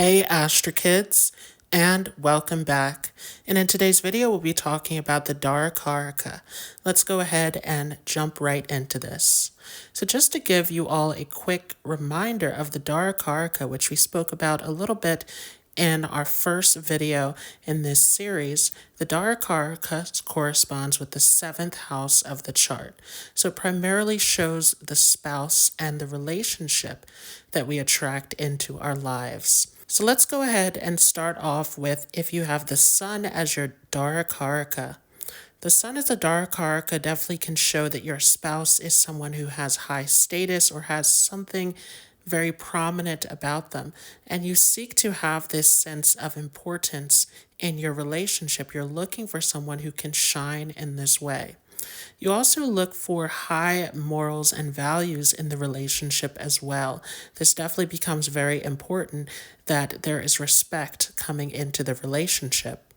Hey Astro Kids, and welcome back. And in today's video, we'll be talking about the Darakaraka. Let's go ahead and jump right into this. So just to give you all a quick reminder of the Darakaraka, which we spoke about a little bit in our first video in this series, the Darakaraka corresponds with the 7th house of the chart. So it primarily shows the spouse and the relationship that we attract into our lives. So let's go ahead and start off with if you have the sun as your Darakaraka. The sun as a Darakaraka definitely can show that your spouse is someone who has high status or has something very prominent about them, and you seek to have this sense of importance in your relationship. You're looking for someone who can shine in this way. You also look for high morals and values in the relationship as well. This definitely becomes very important that there is respect coming into the relationship.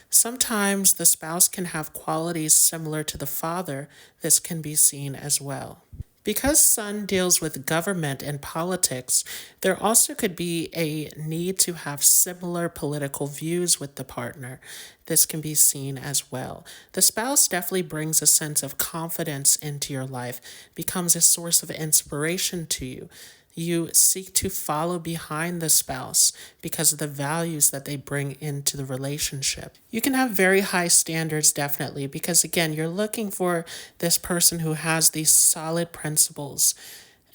Sometimes the spouse can have qualities similar to the father. This can be seen as well. Because Sun deals with government and politics, there also could be a need to have similar political views with the partner. This can be seen as well. The spouse definitely brings a sense of confidence into your life, becomes a source of inspiration to you. You seek to follow behind the spouse because of the values that they bring into the relationship. You can have very high standards, definitely, because again, you're looking for this person who has these solid principles.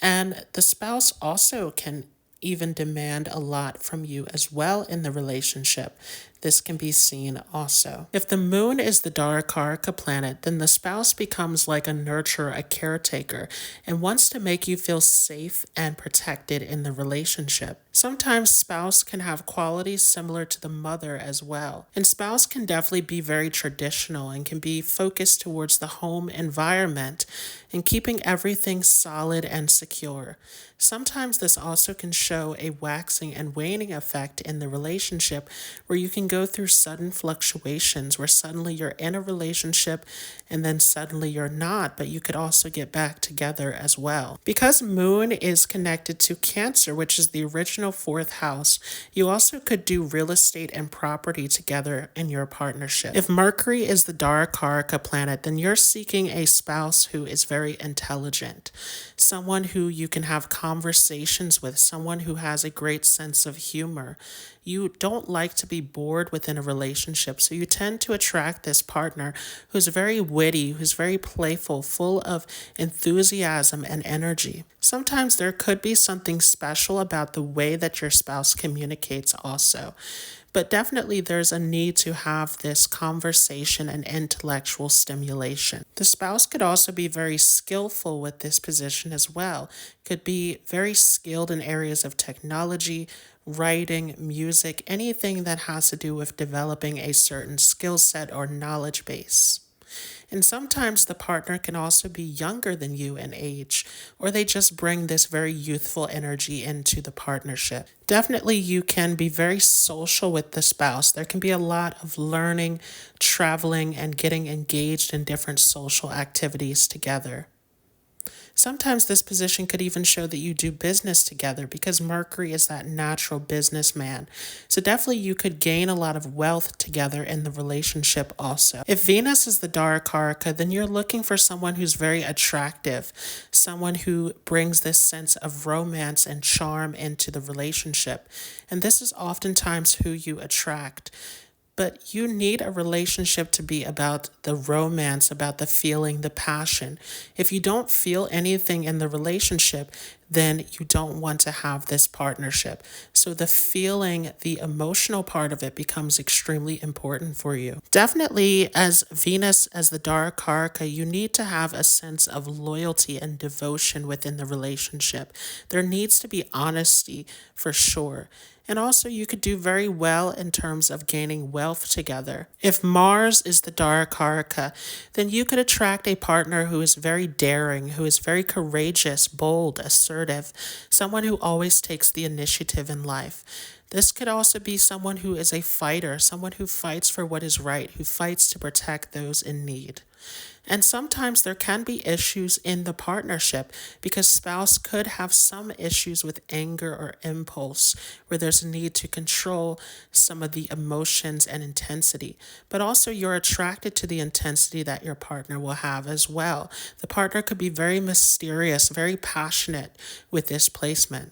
And the spouse also can even demand a lot from you as well in the relationship. This can be seen also. If the moon is the Darakaraka planet, then the spouse becomes like a nurturer, a caretaker, and wants to make you feel safe and protected in the relationship. Sometimes spouse can have qualities similar to the mother as well. And spouse can definitely be very traditional and can be focused towards the home environment and keeping everything solid and secure. Sometimes this also can show a waxing and waning effect in the relationship where you can go through sudden fluctuations where suddenly you're in a relationship and then suddenly you're not, but you could also get back together as well. Because Moon is connected to Cancer, which is the original 4th house, you also could do real estate and property together in your partnership. If Mercury is the Darakaraka planet, then you're seeking a spouse who is very intelligent, someone who you can have conversations with, someone who has a great sense of humor. You don't like to be bored within a relationship, so you tend to attract this partner who's very witty, who's very playful, full of enthusiasm and energy. Sometimes there could be something special about the way that your spouse communicates also. But definitely there's a need to have this conversation and intellectual stimulation. The spouse could also be very skillful with this position as well. Could be very skilled in areas of technology, writing, music, anything that has to do with developing a certain skill set or knowledge base. And sometimes the partner can also be younger than you in age, or they just bring this very youthful energy into the partnership. Definitely, you can be very social with the spouse. There can be a lot of learning, traveling, and getting engaged in different social activities together. Sometimes this position could even show that you do business together because Mercury is that natural businessman. So definitely you could gain a lot of wealth together in the relationship also. If Venus is the Darakaraka, then you're looking for someone who's very attractive, someone who brings this sense of romance and charm into the relationship. And this is oftentimes who you attract. But you need a relationship to be about the romance, about the feeling, the passion. If you don't feel anything in the relationship, then you don't want to have this partnership. So the feeling, the emotional part of it becomes extremely important for you. Definitely, as Venus, as the Darakaraka, you need to have a sense of loyalty and devotion within the relationship. There needs to be honesty for sure. And also you could do very well in terms of gaining wealth together. If Mars is the Darakaraka, then you could attract a partner who is very daring, who is very courageous, bold, assertive, someone who always takes the initiative in life. This could also be someone who is a fighter, someone who fights for what is right, who fights to protect those in need. And sometimes there can be issues in the partnership because spouse could have some issues with anger or impulse where there's a need to control some of the emotions and intensity. But also you're attracted to the intensity that your partner will have as well. The partner could be very mysterious, very passionate with this placement.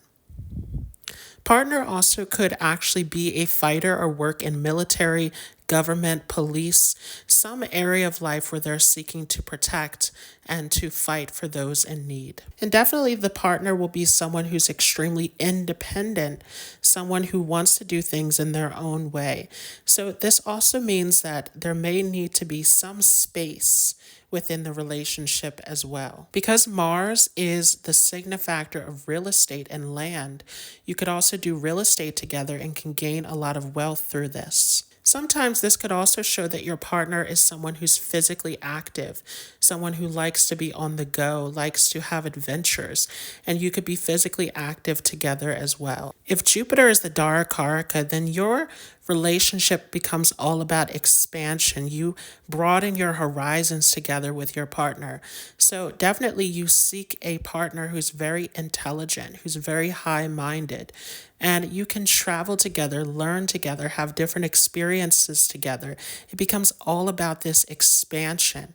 Partner also could actually be a fighter or work in military, government, police, some area of life where they're seeking to protect and to fight for those in need. And definitely the partner will be someone who's extremely independent, someone who wants to do things in their own way. So this also means that there may need to be some space within the relationship as well. Because Mars is the signifactor of real estate and land, you could also do real estate together and can gain a lot of wealth through this. Sometimes this could also show that your partner is someone who's physically active, someone who likes to be on the go, likes to have adventures, and you could be physically active together as well. If Jupiter is the Darakaraka, then your relationship becomes all about expansion. You broaden your horizons together with your partner. So definitely you seek a partner who's very intelligent, who's very high-minded, and you can travel together, learn together, have different experiences together. It becomes all about this expansion.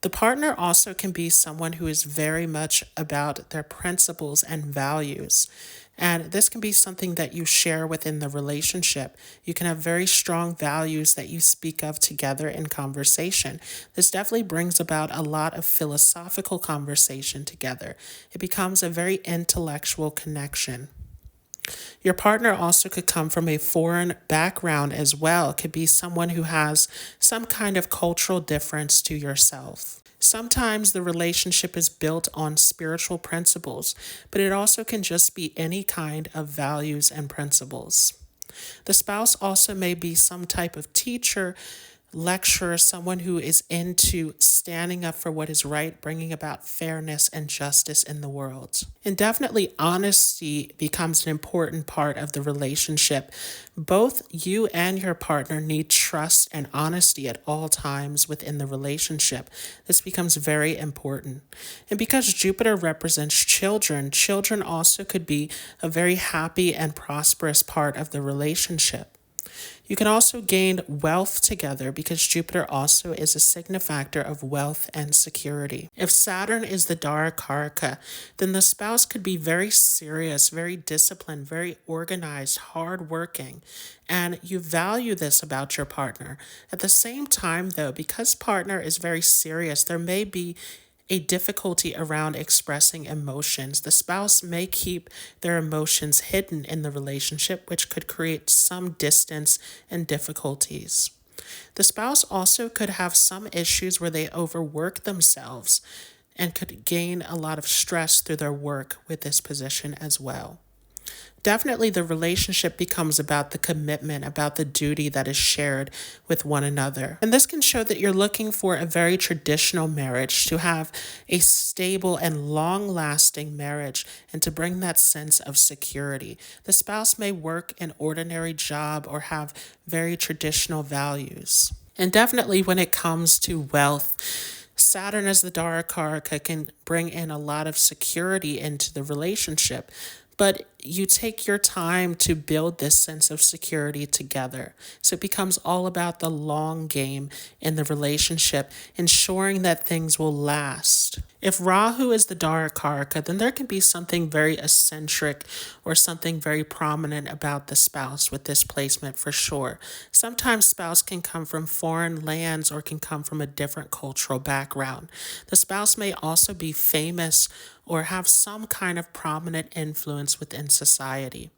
The partner also can be someone who is very much about their principles and values. And this can be something that you share within the relationship. You can have very strong values that you speak of together in conversation. This definitely brings about a lot of philosophical conversation together. It becomes a very intellectual connection. Your partner also could come from a foreign background as well. It could be someone who has some kind of cultural difference to yourself. Sometimes the relationship is built on spiritual principles, but it also can just be any kind of values and principles. The spouse also may be some type of teacher, lecturer, someone who is into standing up for what is right, bringing about fairness and justice in the world. And definitely honesty becomes an important part of the relationship. Both you and your partner need trust and honesty at all times within the relationship. This becomes very important. And because Jupiter represents children, children also could be a very happy and prosperous part of the relationship. You can also gain wealth together because Jupiter also is a signifactor of wealth and security. If Saturn is the Darakaraka, then the spouse could be very serious, very disciplined, very organized, hardworking, and you value this about your partner. At the same time, though, because partner is very serious, there may be a difficulty around expressing emotions. The spouse may keep their emotions hidden in the relationship, which could create some distance and difficulties. The spouse also could have some issues where they overwork themselves and could gain a lot of stress through their work with this position as well. Definitely the relationship becomes about the commitment, about the duty that is shared with one another. And this can show that you're looking for a very traditional marriage, to have a stable and long-lasting marriage and to bring that sense of security. The spouse may work an ordinary job or have very traditional values. And definitely when it comes to wealth, Saturn as the Darakaraka can bring in a lot of security into the relationship. But you take your time to build this sense of security together. So it becomes all about the long game in the relationship, ensuring that things will last. If Rahu is the Darakaraka, then there can be something very eccentric or something very prominent about the spouse with this placement for sure. Sometimes spouse can come from foreign lands or can come from a different cultural background. The spouse may also be famous or have some kind of prominent influence within society.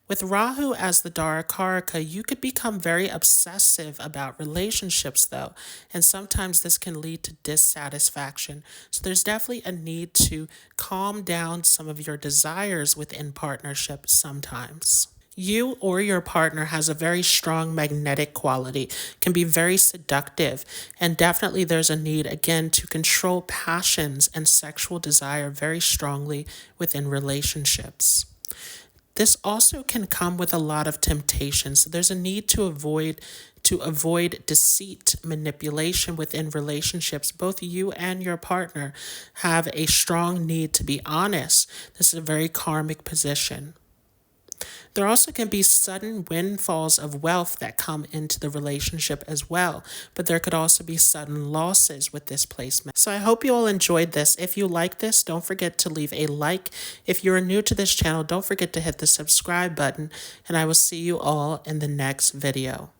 With Rahu as the Darakaraka, you could become very obsessive about relationships though, and sometimes this can lead to dissatisfaction. So there's definitely a need to calm down some of your desires within partnership sometimes. You or your partner has a very strong magnetic quality, can be very seductive, and definitely there's a need, again, to control passions and sexual desire very strongly within relationships. This also can come with a lot of temptation. So there's a need to avoid deceit, manipulation within relationships. Both you and your partner have a strong need to be honest. This is a very karmic position. There also can be sudden windfalls of wealth that come into the relationship as well, but there could also be sudden losses with this placement. So I hope you all enjoyed this. If you like this, don't forget to leave a like. If you're new to this channel, don't forget to hit the subscribe button, and I will see you all in the next video.